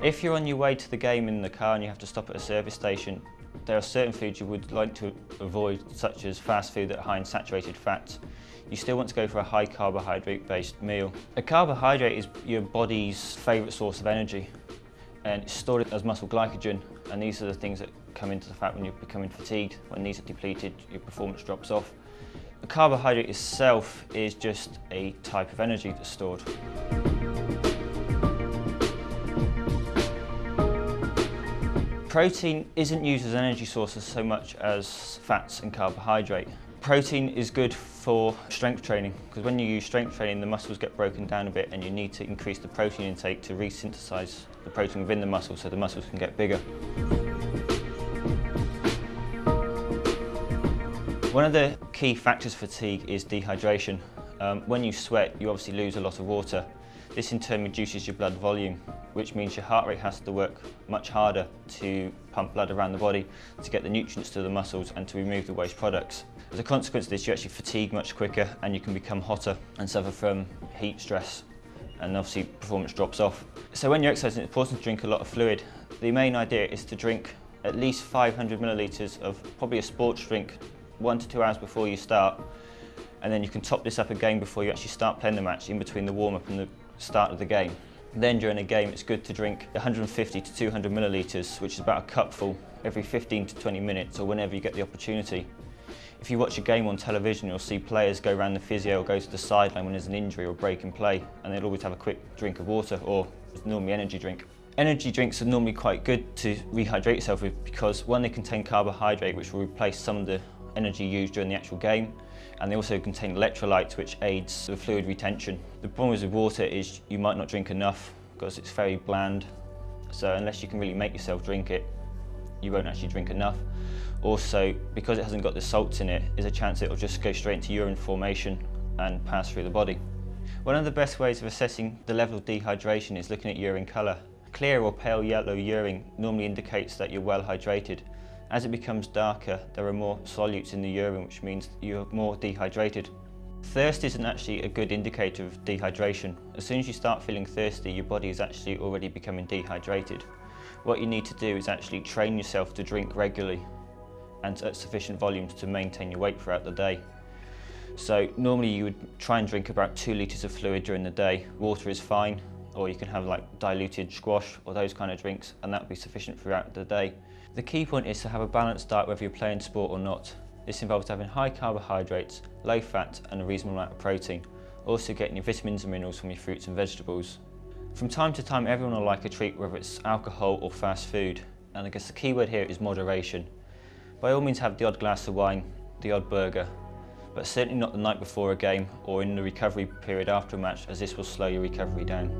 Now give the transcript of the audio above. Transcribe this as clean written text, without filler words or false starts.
If you're on your way to the game in the car and you have to stop at a service station, there are certain foods you would like to avoid, such as fast food that are high in saturated fats. You still want to go for a high carbohydrate-based meal. A carbohydrate is your body's favourite source of energy, and it's stored as muscle glycogen, and these are the things that come into the fat when you're becoming fatigued. When these are depleted, your performance drops off. The carbohydrate itself is just a type of energy that's stored. Protein isn't used as an energy source as so much as fats and carbohydrate. Protein is good for strength training, because when you use strength training, the muscles get broken down a bit and you need to increase the protein intake to resynthesize the protein within the muscle so the muscles can get bigger. One of the key factors for fatigue is dehydration. When you sweat, you obviously lose a lot of water. This in turn reduces your blood volume, which means your heart rate has to work much harder to pump blood around the body to get the nutrients to the muscles and to remove the waste products. As a consequence of this, you actually fatigue much quicker and you can become hotter and suffer from heat stress, and obviously performance drops off. So when you're exercising, it's important to drink a lot of fluid. The main idea is to drink at least 500 millilitres of probably a sports drink 1 to 2 hours before you start, and then you can top this up again before you actually start playing the match, in between the warm-up and the start of the game. Then during a game, it's good to drink 150 to 200 millilitres, which is about a cupful, every 15 to 20 minutes or whenever you get the opportunity. If you watch a game on television, you'll see players go around the physio or go to the sideline when there's an injury or break in play, and they'll always have a quick drink of water, or it's normally energy drink. Energy drinks are normally quite good to rehydrate yourself with, because one, they contain carbohydrate, which will replace some of the energy used during the actual game, and they also contain electrolytes, which aids the fluid retention. The problem with water is you might not drink enough because it's very bland, so unless you can really make yourself drink it, you won't actually drink enough. Also, because it hasn't got the salts in it, there's a chance it will just go straight into urine formation and pass through the body. One of the best ways of assessing the level of dehydration is looking at urine colour. Clear or pale yellow urine normally indicates that you're well hydrated. As it becomes darker, there are more solutes in the urine, which means you're more dehydrated. Thirst isn't actually a good indicator of dehydration. As soon as you start feeling thirsty, your body is actually already becoming dehydrated. What you need to do is actually train yourself to drink regularly and at sufficient volumes to maintain your weight throughout the day. So normally you would try and drink about 2 litres of fluid during the day. Water is fine, or you can have like diluted squash or those kind of drinks, and that would be sufficient throughout the day. The key point is to have a balanced diet whether you're playing sport or not. This involves having high carbohydrates, low fat and a reasonable amount of protein. Also getting your vitamins and minerals from your fruits and vegetables. From time to time, everyone will like a treat, whether it's alcohol or fast food, and I guess the key word here is moderation. By all means, have the odd glass of wine, the odd burger, but certainly not the night before a game or in the recovery period after a match, as this will slow your recovery down.